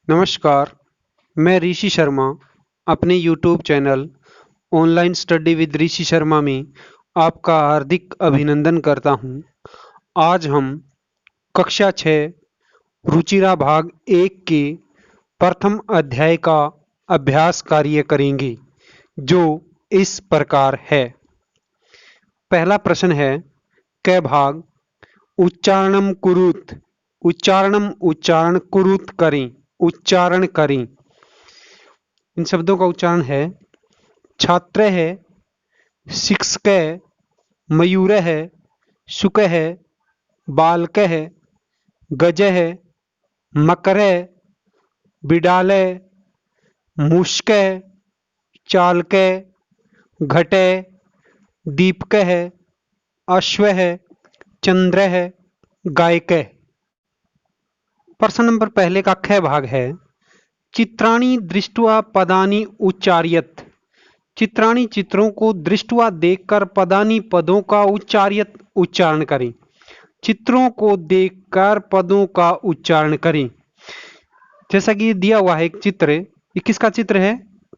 नमस्कार, मैं ऋषि शर्मा अपने YouTube channel online study with Rishi Sharma में आपका हार्दिक अभिनंदन करता हूं। आज हम कक्षा 6 रुचिरा भाग 1 के प्रथम अध्याय का अभ्यास कार्य करेंगे, जो इस प्रकार है। पहला प्रश्न है, क भाग उच्चारणम कुरुत। उच्चारण कुरुत करें, उच्चारण करें। इन शब्दों का उच्चारण है छात्र है, शिक्षक है, मयूर है, शुक है, बालक है, गज है, मकर है, बिडाल है, मुश्क है, चालक है, घट है, दीपक है, अश्व है, चंद्र है, गायक है। प्रश्न नंबर पहले का ख भाग है, चित्राणी दृष्ट्वा पदानि उच्चार्यत। चित्राणी चित्रों को दृष्टवा देखकर पदानी पदों का उच्चारण करें। चित्रों को देखकर पदों का उच्चारण करें। जैसा कि दिया हुआ है एक चित्र, ये किसका चित्र है?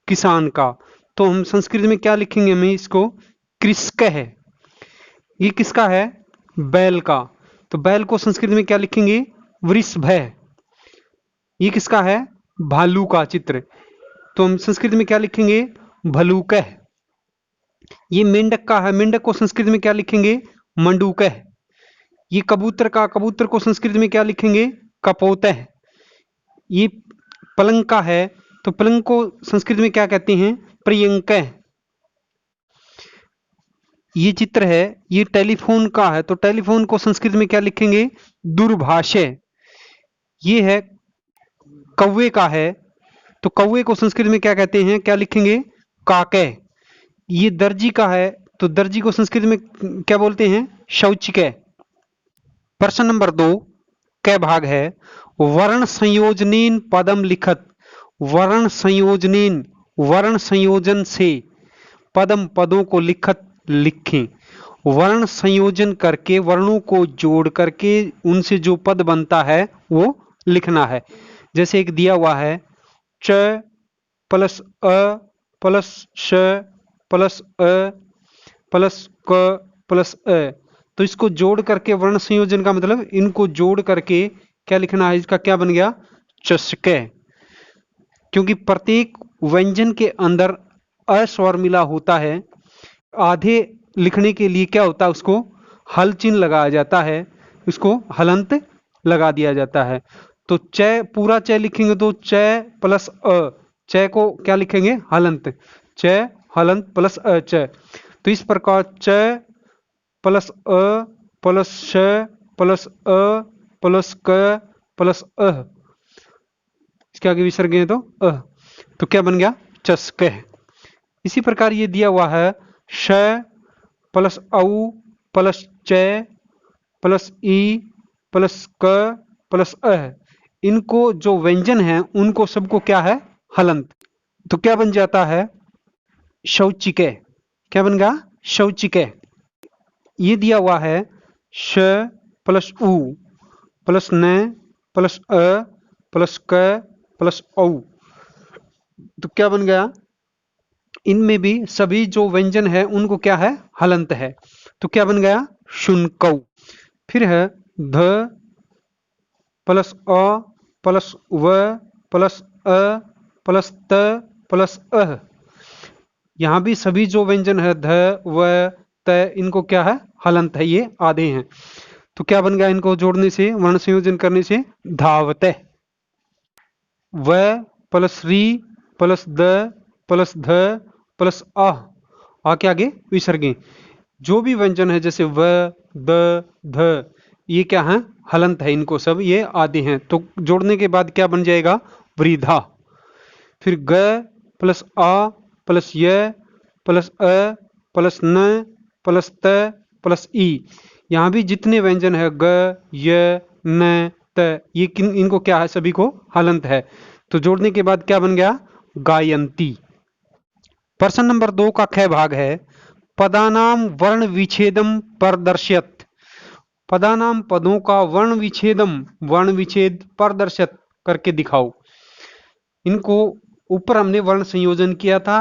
किसान का। तो हम संस्कृत में क्या लिखेंगे? हमें इसको कृषक है। ये किसका है? बैल का। तो बैल को संस्कृत में क्या लिखेंगे? वृषभ है। ये किसका है? भालू का चित्र। तो हम संस्कृत में क्या लिखेंगे? भलूक है। ये मेंढक का है। मेंढक को संस्कृत में क्या लिखेंगे? मंडूक है। ये कबूतर का, कबूतर को संस्कृत में क्या लिखेंगे? कपोत है। ये पलंग का है, तो पलंग को संस्कृत में क्या कहते हैं? प्रियंक है। ये चित्र है, ये टेलीफोन का है, तो टेलीफोन को संस्कृत में क्या लिखेंगे? दूरभाष है। ये है कौवे का है, तो कौवे को संस्कृत में क्या कहते हैं? क्या लिखेंगे? काके। ये दर्जी का है, तो दर्जी को संस्कृत में क्या बोलते हैं? शौचिक। प्रश्न नंबर 2 क भाग है, वर्ण संयोजनेन पदम लिखत। वर्ण संयोजनेन, वर्ण संयोजन से पदम पदों को लिखत लिखें। वर्ण संयोजन करके, वर्णों को जोड़ करके उनसे जो पद बनता है वो लिखना है। जैसे एक दिया हुआ है, च प्लस अ प्लस श प्लस अ प्लस क प्लस अ। तो इसको जोड़ करके, वर्ण संयोजन का मतलब इनको जोड़ करके क्या लिखना है? इसका क्या बन गया? चषक। क्योंकि प्रत्येक व्यंजन के अंदर अ स्वर मिला होता है। आधे लिखने के लिए क्या होता है? उसको हल चिन्ह लगाया जाता है, उसको हलंत लगा दिया जाता है। तो च, पूरा च लिखेंगे तो च प्लस अ, च को क्या लिखेंगे? हलंत। च हलंत प्लस अ च। तो इस प्रकार च प्लस अ प्लस श प्लस अ प्लस क प्लस अ, इसके आगे विसर्ग है तो अ, तो क्या बन गया? चस्क। इसी प्रकार ये दिया हुआ है, श प्लस औ प्लस च प्लस ई प्लस क प्लस अ। इनको जो व्यंजन है उनको सबको क्या है? हलंत। तो क्या बन जाता है? शौचिक। क्या बन गया? शौचिक। ये दिया हुआ है, श प्लस उ प्लस न प्लस अ प्लस क प्लस औ। तो क्या बन गया? इनमें भी सभी जो व्यंजन है उनको क्या है? हलंत है। तो क्या बन गया? शुनकौ। फिर है ध प्लस अ प्लस व प्लस अ प्लस त प्लस अह। यहां भी सभी जो व्यंजन है ध व त, इनको क्या है? हलंत है। ये आधे हैं। तो क्या बन गया? इनको जोड़ने से, वर्ण संयोजन करने से धावत। व प्लस री प्लस द प्लस ध प्लस आ के आगे विसर्गे। जो भी व्यंजन है जैसे व द ध, ये क्या है? हलंत है। इनको सब ये आदि हैं। तो जोड़ने के बाद क्या बन जाएगा? वृद्धा। फिर ग प्लस आ प्लस य प्लस अ प्लस न प्लस त प्लस ई। यहां भी जितने व्यंजन है ग य न त, ये इनको क्या है? सभी को हलंत है। तो जोड़ने के बाद क्या बन गया? गायंती। प्रश्न नंबर 2 का ख भाग है, पदानाम वर्ण विच्छेदम प्रदर्शयत। पदानाम पदों का वर्ण विच्छेद प्रदर्शित करके दिखाओ। इनको ऊपर हमने वर्ण संयोजन किया था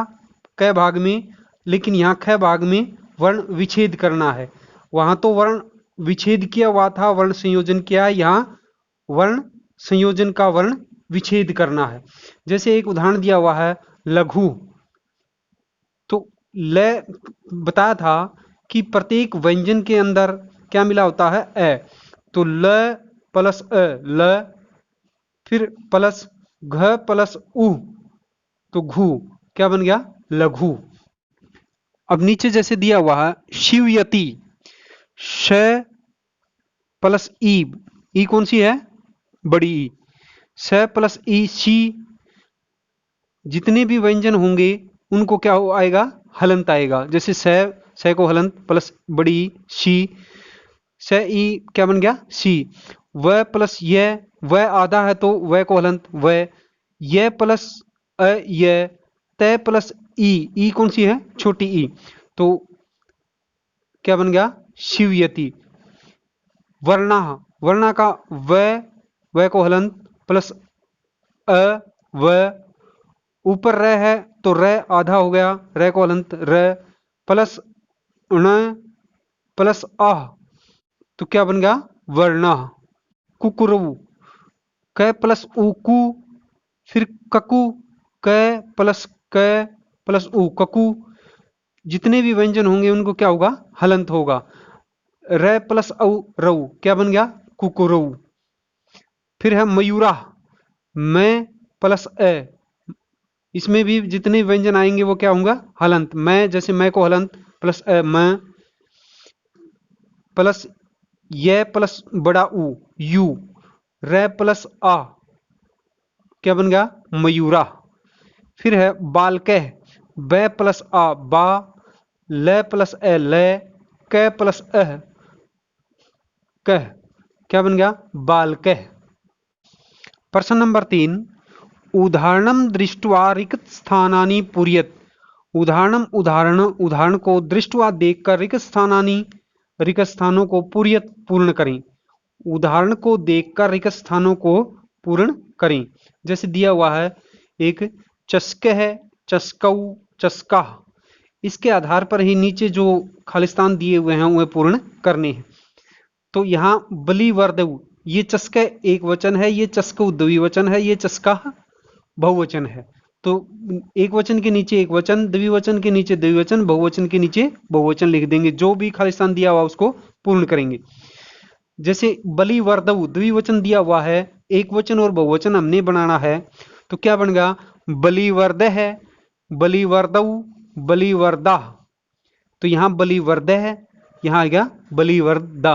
क भाग में, लेकिन यहाँ ख भाग में वर्ण विच्छेद करना है। वहां तो वर्ण विच्छेद किया हुआ था, वर्ण संयोजन किया है, यहाँ वर्ण संयोजन का वर्ण विच्छेद करना है। जैसे एक उदाहरण दिया हुआ है लघु, तो ल बताया था कि प्रत्येक व्यंजन के अंदर क्या मिला होता है, ए। तो ल प्लस अ ल, फिर प्लस घ प्लस उ, तो घु क्या बन गया, लघु। अब नीचे जैसे दिया हुआ है शिवयति, श प्लस ई, ई कौन सी है, बड़ी ई, स प्लस ई शी, जितने भी व्यंजन होंगे उनको क्या आएगा, हलंत आएगा। जैसे स को हलंत प्लस बड़ी ई शी, स ई क्या बन गया, सी। व प्लस य, व आधा है तो व को हलंत व, य प्लस अ य, त प्लस ई कौन सी है, छोटी ई, तो क्या बन गया, शिवयति। वर्णा, वर्णा का व को हलंत प्लस अ व, ऊपर र है तो र आधा हो गया, र को हलंत र, प्लस ण प्लस आह, तो क्या बन गया, वर्णा। कुकुरु, क प्लस उकु, फिर ककु, क प्लस क प्लस उ, ककु। जितने भी व्यंजन होंगे उनको क्या होगा, हलंत होगा। र प्लस औ रऊ, क्या बन गया, कुकुरऊ। फिर है मयूरा, मैं प्लस ए, इसमें भी जितने व्यंजन आएंगे वो क्या होगा, हलंत। मैं जैसे मैं को हलंत प्लस ए मैं, प्लस ये प्लस बड़ा उ यू, रे प्लस आ, क्या बन गया, मयूरा। फिर है बालकह, ब प्लस आ बा, ल प्लस ए ले, क प्लस अह कह, क्या बन गया, बालकह। प्रश्न नंबर 3, उदाहरणम दृष्ट्वा रिक्त स्थानानि पूरयत। उदाहरण को दृष्ट्वा देखकर रिक्त स्थानों को पूरयत पूर्ण करें। उदाहरण को देखकर रिक्त स्थानों को पूर्ण करें। जैसे दिया हुआ है एक चस्क है, चस्कऊ, चस्का, इसके आधार पर ही नीचे जो खालिस्तान दिए हुए हैं वह पूर्ण करने हैं। तो यहाँ बलिवर्दऊ, ये चस्क एक वचन है, ये चस्कऊ द्विवचन है, ये चस्का बहुवचन है। तो एक वचन के नीचे एक वचन, द्विवचन के नीचे द्विवचन, बहुवचन के नीचे बहुवचन लिख देंगे। जो भी खालिस्तान दिया हुआ उसको पूर्ण करेंगे। जैसे बलिवर्दऊ द्विवचन दिया हुआ है, एक वचन और बहुवचन हमने बनाना है, तो क्या बनेगा, बलिवर्द है, बलिवर्दऊ, बलिवर्दा। तो यहां बलिवर्द है, यहां आ गया बलिवर्दा।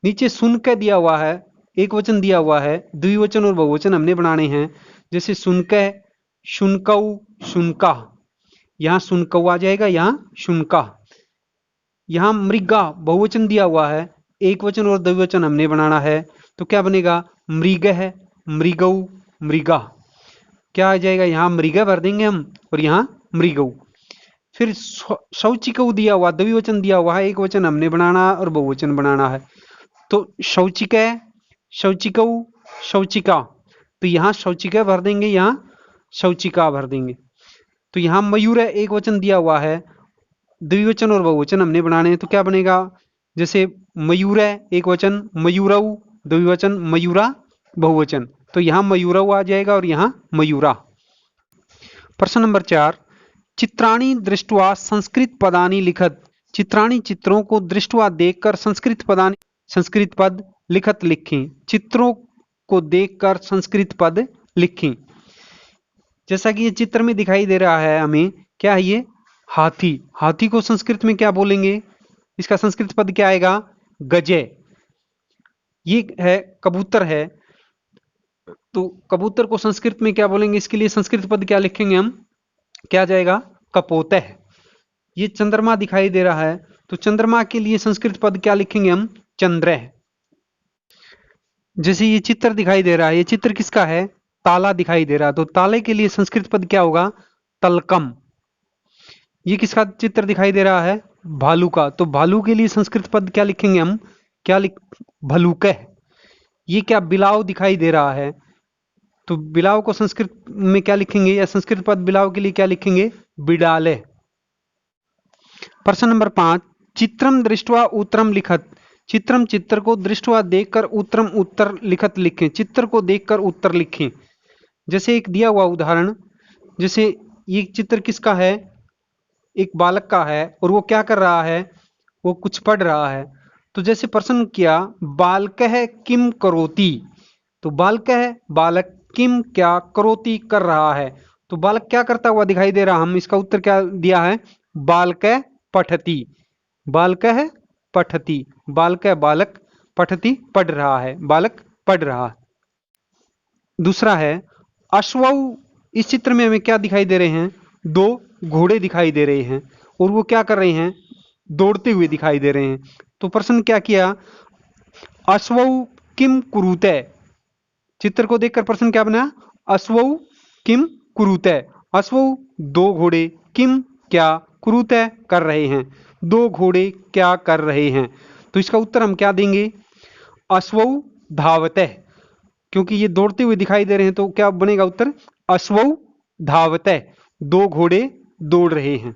नीचे सुन के दिया हुआ है, एक वचन दिया हुआ है, द्विवचन और बहुवचन हमने बनाने हैं। जैसे सुनके, शुनकऊ, शुनका, यहां सुनकऊ आ जाएगा, यहां शुनका। यहां मृगा बहुवचन दिया हुआ है, एक वचन और द्विवचन हमने बनाना है, तो क्या बनेगा, मृग है, मृगऊ, मृगा। क्या आ जाएगा, यहां मृग भर देंगे हम और यहां मृगऊ। फिर शौचिकऊ दिया हुआ, द्विवचन दिया हुआ है, एक वचन हमने बनाना और बहुवचन बनाना है, तो शौचिकय, शौचिकऊ, शौचिका। तो यहां शौचिकय भर देंगे, यहां शौचिका भर देंगे। तो यहां मयूर है, एक वचन दिया हुआ है, द्विवचन और बहुवचन हमने बनाने हैं, तो क्या बनेगा, जैसे मयूर है एक वचन, मयूरऊ द्विवचन, मयूरा बहुवचन, तो यहां मयूरऊ आ जाएगा और यहां मयूरा। प्रश्न नंबर 4, चित्राणी दृष्ट्वा संस्कृत पदानि लिखत। चित्राणी चित्रों को दृष्ट्वा देखकर संस्कृत पद लिखत लिखें। चित्रों को देखकर संस्कृत पद लिखें। जैसा कि ये चित्र में दिखाई दे रहा है हमें, क्या है ये, हाथी। हाथी को संस्कृत में क्या बोलेंगे, इसका संस्कृत पद क्या आएगा, गजय। ये है कबूतर है, तो कबूतर को संस्कृत में क्या बोलेंगे, इसके लिए संस्कृत पद क्या लिखेंगे हम, क्या जाएगा, कपोतः। ये चंद्रमा दिखाई दे रहा है, तो चंद्रमा के लिए संस्कृत पद क्या लिखेंगे हम, चंद्र। जैसे ये चित्र दिखाई दे रहा है, ये चित्र किसका है, ताला दिखाई दे रहा है, तो ताले के लिए संस्कृत पद क्या होगा, तलकम। ये किसका चित्र दिखाई दे रहा है, भालू का, तो भालू के लिए संस्कृत पद क्या लिखेंगे हम, क्या भलूकह। ये क्या बिलाव दिखाई दे रहा है, तो बिलाव को संस्कृत में क्या लिखेंगे, या संस्कृत पद बिलाव के लिए क्या लिखेंगे, बिडाले। प्रश्न नंबर 5, चित्रम दृष्टवा उत्तरम लिखत। चित्रम चित्र को, दृष्टवा देखकर, उत्तरम उत्तर लिखत लिखें। चित्र को देखकर उत्तर लिखें। जैसे एक दिया हुआ उदाहरण, जैसे ये चित्र किसका है, एक बालक का है, और वो क्या कर रहा है, वो कुछ पढ़ रहा है। तो जैसे प्रश्न किया, बालकः किम करोति, तो बालकः बालक, किम क्या, करोति कर रहा है, तो बालक क्या करता हुआ दिखाई दे रहा। हम इसका उत्तर क्या दिया है, बालकः पठति। बालकः पठति, बालकः बालक, पठति पढ़ रहा है, बालक पढ़ रहा है। दूसरा है अश्वौ। इस चित्र में हमें क्या दिखाई दे रहे हैं, दो घोड़े दिखाई दे रहे हैं, और वो क्या कर रहे हैं, दौड़ते हुए दिखाई दे रहे हैं। तो प्रश्न क्या किया, अश्वौ किम कुरुते। चित्र को देखकर प्रश्न क्या बना, अश्वौ किम कुरुते। अश्वौ दो घोड़े, किम क्या, कुरुते कर रहे हैं, दो घोड़े क्या कर रहे हैं। तो इसका उत्तर हम क्या देंगे, अश्वौ धावते, क्योंकि ये दौड़ते हुए दिखाई दे रहे हैं, तो क्या बनेगा उत्तर, अश्वौ धावते, दो घोड़े दौड़ रहे हैं।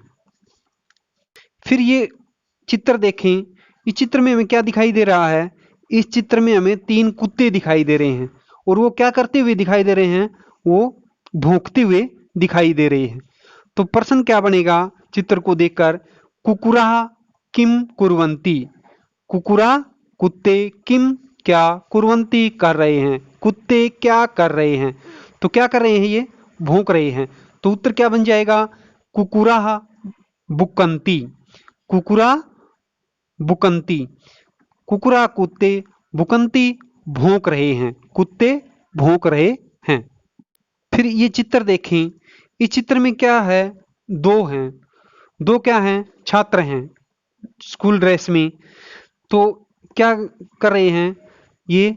फिर ये चित्र देखें, इस चित्र में हमें क्या दिखाई दे रहा है, इस चित्र में हमें 3 कुत्ते दिखाई दे रहे हैं, और वो क्या करते हुए दिखाई दे रहे हैं, वो भौंकते हुए दिखाई दे रहे हैं। तो प्रश्न क्या बनेगा चित्र को देखकर, कुकुरा किम कुर्वन्ति। कुकुरा कुत्ते, किम क्या, कुर्वन्ति कर रहे हैं, कुत्ते क्या कर रहे हैं। तो क्या कर रहे हैं, ये भौंक रहे हैं। तो उत्तर क्या बन जाएगा, कुकुरा बुकंती। कुकुरा बुकंती, कुकुरा कुत्ते, बुकंती भौंक रहे हैं, कुत्ते भौंक रहे हैं। फिर ये चित्र देखें, इस चित्र में क्या है, दो हैं, दो क्या हैं, छात्र हैं स्कूल ड्रेस में। तो क्या कर रहे हैं, ये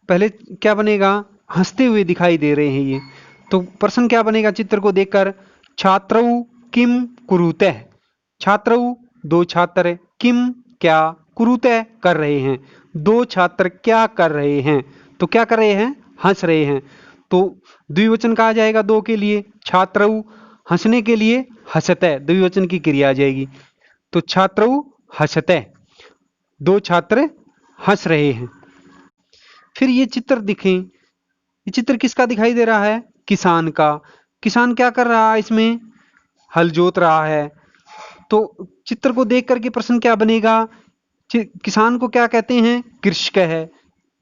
पहले क्या बनेगा, हंसते हुए दिखाई दे रहे हैं ये। तो प्रश्न क्या बनेगा चित्र को देखकर, छात्रौ किम कुरुते। छात्रौ दो छात्र, किम क्या, कुरुते कर रहे हैं, दो छात्र क्या कर रहे हैं। तो क्या कर रहे हैं, हंस रहे हैं। तो द्विवचन कहा जाएगा दो के लिए, छात्रौ, हंसने के लिए हंसते, द्विवचन की क्रिया आ जाएगी। तो छात्रौ हंसते, दो छात्र हंस रहे हैं। फिर ये चित्र दिखें, ये चित्र किसका दिखाई दे रहा है, किसान का। किसान क्या कर रहा है, इसमें हल जोत रहा है। तो चित्र को देख करके प्रश्न क्या बनेगा, किसान को क्या कहते हैं, कृषक है।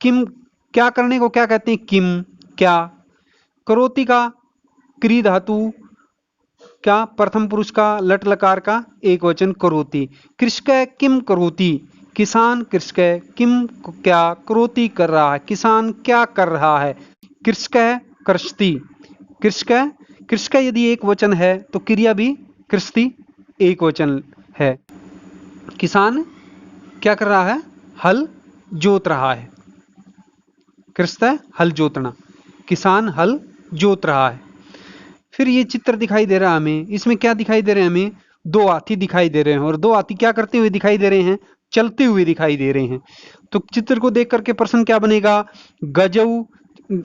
किम क्या करने को क्या कहते हैं, किम क्या। करोति का क्री धातु क्या, प्रथम पुरुष का लट लकार का एक वचन करोति। कृषक किम करोति, किसान कृषक किम क्या, करोति कर रहा है, किसान क्या कर रहा है। कृषक कृषति, कृषक कृषक यदि एक वचन है तो क्रिया भी कृषति एक वचन है। किसान क्या कर रहा है, हल जोत रहा है। कृषक हल जोतना, किसान हल जोत रहा है। फिर ये चित्र दिखाई दे रहा है हमें, इसमें क्या दिखाई दे रहे हैं हमें, दो हाथी दिखाई दे रहे हैं, और दो हाथी क्या करते हुए दिखाई दे रहे हैं, चलते हुए दिखाई दे रहे हैं। तो चित्र को देख करके प्रश्न क्या बनेगा, गजऊ,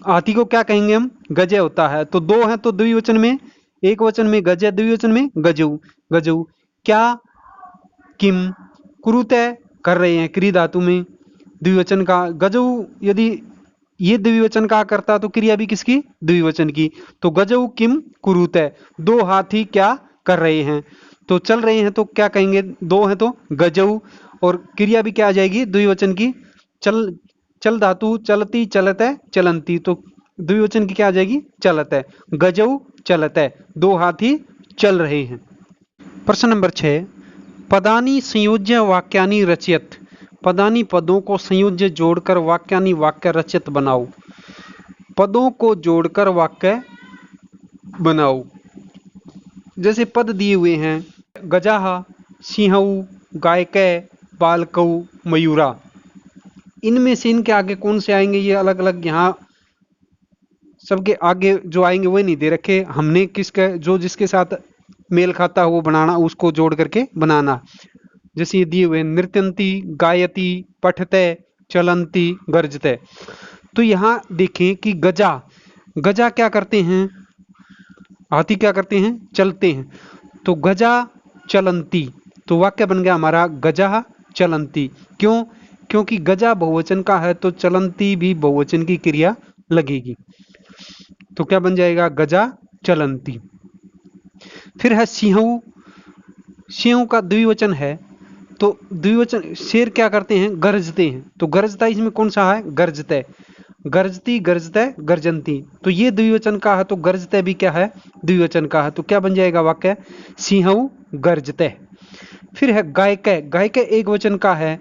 हाथी को क्या कहेंगे हम, गजे होता है। तो दो है तो द्विवचन में, एक वचन में गजे, द्विवचन में गजऊ। गजऊ क्या, किम कुरुते कर रहे हैं, क्री धातु में द्विवचन का। गजऊ यदि ये द्विवचन का करता तो क्रिया भी किसकी, द्विवचन की। तो गजऊ किम कुरुते, दो हाथी क्या कर रहे हैं। तो चल रहे हैं तो क्या कहेंगे, दो हैं तो गजऊ, और क्रिया भी क्या आ जाएगी, द्विवचन की। चल, चल धातु चलती चलते चलंती, तो द्विवचन की क्या आ जाएगी, चलते। गजऊ चलते, दो हाथी चल रहे हैं। प्रश्न नंबर 6, पदानी संयोज्य वाक्यानि रचयत। पदानी पदों को संयोज्य जोड़कर वाक्यानि वाक्य रचित बनाओ। पदों को जोड़कर वाक्य बनाओ। जैसे पद दिए हुए हैं, गजाह, सिंहऊ, गायकै, बालकऊ, मयूरा। इनमें से इनके आगे कौन से आएंगे, ये अलग अलग यहाँ सबके आगे जो आएंगे वो नहीं दे रखे हमने, किसके जो जिसके साथ मेल खाता हो वो बनाना, उसको जोड़ करके बनाना। जैसे ये दिए हुए नृत्यंती, गायती, पठते, चलंती, गर्जते। तो यहाँ देखें कि गजा, गजा क्या करते हैं? हाथी क्या करते हैं? चलते हैं। तो गजा चलंती, तो वाक्य बन गया हमारा गजा चलंती। क्यों? क्योंकि गजा बहुवचन का है तो चलंती भी बहुवचन की क्रिया लगेगी। तो क्या बन जाएगा? गजा चलंती। फिर है सिंहऊ। सिंह का द्विवचन है, तो द्विवचन शेर क्या करते हैं? गरजते हैं। तो गरजता इसमें कौन सा है? गरजते। गरजती, गरजते, गरजंती। तो ये द्विवचन का है तो गरजते भी क्या है? द्विवचन का है। तो क्या बन जाएगा वाक्य? सिंहऊ गरजते। फिर है गायक। गायक एक वचन का है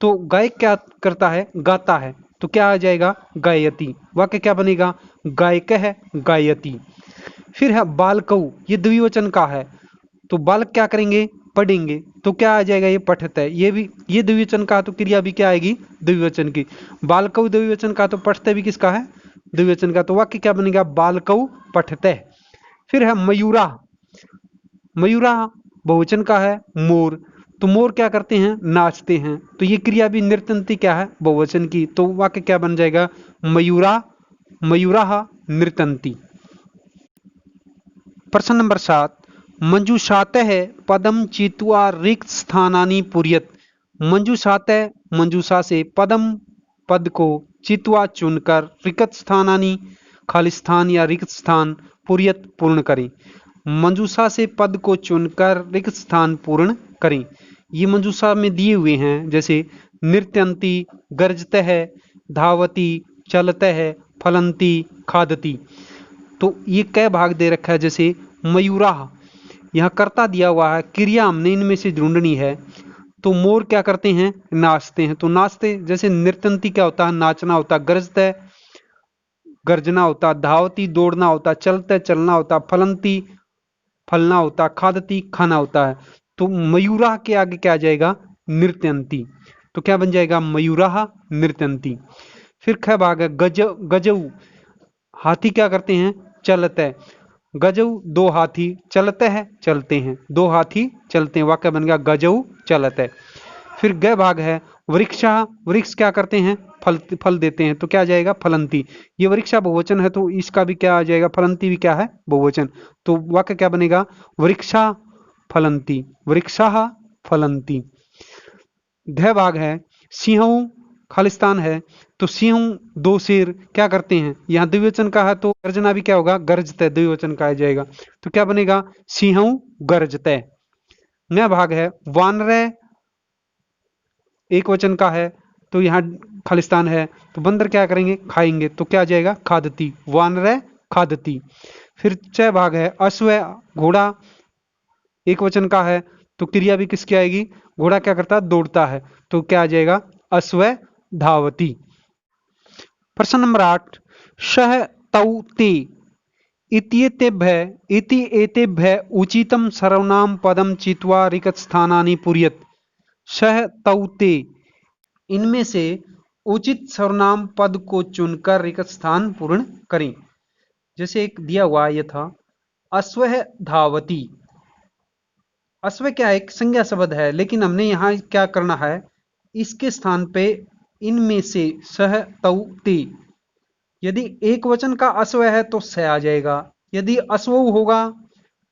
तो गायक क्या करता है? गाता है। तो क्या आ जाएगा? गायती। वाक्य क्या बनेगा? गायक है गायती। फिर है बालकऊ, ये द्विवचन का है तो बालक क्या करेंगे? पढ़ेंगे। तो क्या आ जाएगा? ये पठत है। ये भी ये द्विवचन का तो क्रिया भी क्या आएगी? द्विवचन की। बालकऊ द्विवचन का तो पठते भी किसका है? द्विवचन का। तो वाक्य क्या बनेगा? बालकऊ पठते। फिर है मयूरा। मयूरा बहुवचन का है मोर, तो मोर क्या करते हैं? नाचते हैं। तो ये क्रिया भी नृत्यंती क्या है? बहुवचन की। तो वाक्य क्या बन जाएगा? मयूरा मयूरा नृत्यंती। प्रश्न नंबर 7, मंजूषातः पदम चित्वा रिक्त स्थानानि पूरयत। मंजूषातः, मंजूषा से, पदम पद को, चित्वा चुनकर, रिक्त स्थानानि खाली स्थान या रिक्त स्थान, पूरयत पूर्ण करें। मंजूषा से पद को चुनकर रिक्त स्थान पूर्ण करें। ये मंजूषा में दिए हुए हैं, जैसे नृत्यंती, गर्जतः, धावती, चलतः, फलंती, खादती। तो ये कै भाग दे रखा है? जैसे मयूरा, यहाँ कर्ता दिया हुआ है, क्रिया हमने इनमें से ढूंढनी है। तो मोर क्या करते हैं? नाचते हैं। तो नाचते, जैसे नृत्यंती क्या होता है? नाचना होता है। गरजते गर्जना होता, धावती दौड़ना होता, चलते चलना होता, फलंती फलना होता, खादती खाना होता है। तो मयूरा के आगे क्या आ जाएगा? नृत्यंती। तो क्या बन जाएगा? मयूरा नृत्यंती। फिर ख भाग है गज गजऊ। हाथी क्या करते हैं? चलते। गजऊ दो हाथी, चलते हैं चलते हैं, दो हाथी चलते हैं। वाक्य बन गया गजऊ चलते। फिर ग भाग है वृक्षा। वृक्ष क्या करते हैं? फल फल देते हैं। तो क्या आ जाएगा? फलंती। ये वृक्षा बहुवचन है तो इसका भी क्या आ जाएगा? फलंती भी क्या है? बहुवचन। तो वाक्य क्या बनेगा? वृक्षा फलंती, वृक्षा फलंती। घ भाग है सिंहऊ खालिस्तान है, तो सिंह दो शेर क्या करते हैं? यहाँ द्विवचन का है तो गर्जना भी क्या होगा? गरजते, द्विवचन का आ जाएगा। तो क्या बनेगा? सिंहऊ गरजते। न भाग है वानर। एक वचन का है तो यहाँ खालिस्तान है तो बंदर क्या करेंगे? खाएंगे। तो क्या आ जाएगा? खादती, वानर खादती। फिर च भाग है अश्व। घोड़ा एक वचन का है तो क्रिया भी किसकी आएगी? घोड़ा क्या करता है? दौड़ता है। तो क्या आ जाएगा? अश्व धावती। प्रश्न नंबर 8, सह तौ ते इति एतेभ्य उचितम सर्वनाम पदम चित्वा रिक्त स्थानानि पूरयत। सह तौ ते, इनमें से उचित सर्वनाम पद को चुनकर रिक्त स्थान पूर्ण करें। जैसे एक दिया हुआ ये था अश्व धावती। अश्व क्या है? एक संज्ञा शब्द है, लेकिन हमने यहाँ क्या करना है? इसके स्थान पे इनमें से सह तौ ते, यदि एक वचन का अश्व है तो स आ जाएगा। यदि अश्व होगा,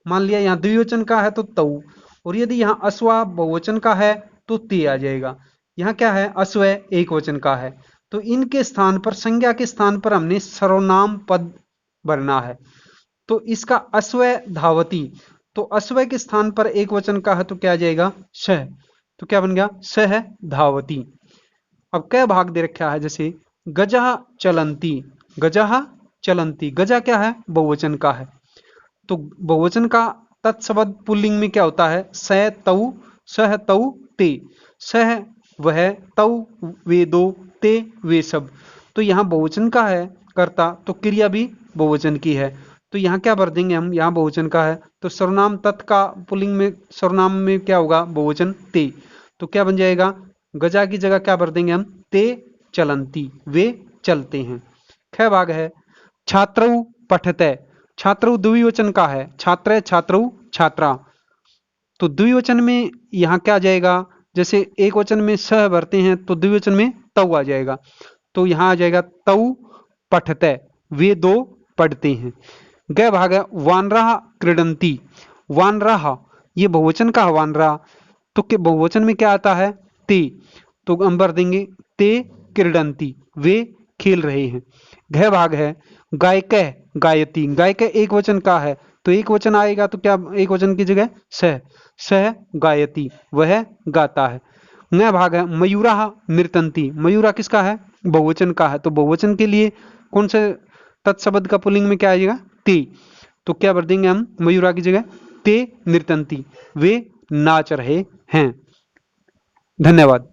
मान लिया यहाँ द्विवचन का है तो तऊ, और यदि यहाँ अश्वा बहुवचन का है तो ते आ जाएगा। यहाँ क्या है? अश्व एक वचन का है तो इनके स्थान पर, संज्ञा के स्थान पर हमने सर्वनाम पद भरना है। तो इसका अश्व धावती, तो अश्व के स्थान पर एक वचन का है तो क्या आ जाएगा? सह। तो क्या बन गया? सह धावती। अब क्या भाग दे रखा है? जैसे गजा चलंती, गजा चलंती। गजा क्या है? बहुवचन का है तो बहुवचन का तत्शब्द पुल्लिंग में क्या होता है? स तऊ, सह तऊ ते। सह वह, तऊ वे दो, ते वे सब। तो यहाँ बहुवचन का है कर्ता तो क्रिया भी बहुवचन की है। तो यहाँ क्या भर देंगे हम? यहाँ बहुवचन का है तो सर्वनाम तत् का पुल्लिंग में, सर्वनाम में क्या होगा? बहुवचन ते। तो क्या बन जाएगा? गजा की जगह क्या भर देंगे हम? ते चलंती, वे चलते हैं। ख भाग है छात्रौ पठते। छात्रौ द्विवचन का है, छात्र छात्रौ छात्रा। तो द्विवचन में यहाँ क्या आ जाएगा? जैसे एक वचन में सह भरते हैं तो द्विवचन में तऊ आ जाएगा। तो यहाँ आ जाएगा तऊ पठते, वे दो पढ़ते हैं। ग भाग है वानराः क्रीडन्ति। वानराः ये बहुवचन का है वानरा, तो के बहुवचन में क्या आता है? ते। तो हम भर देंगे ते क्रीडन्ति, वे खेल रहे हैं। घ भाग है गायकः गायति। गायक एक वचन का है, तो एक वचन आएगा तो क्या एक वचन की जगह सह, सह गायति, वह गाता है। न भाग है मयूराः नृत्यन्ति। मयूरा किसका है? बहुवचन का है, तो बहुवचन के लिए कौन से तत्शब्द का पुल्लिंग में क्या आएगा? ते। तो क्या भर देंगे हम मयूरा की जगह? ते नृत्यन्ति, वे नाच रहे हैं। धन्यवाद।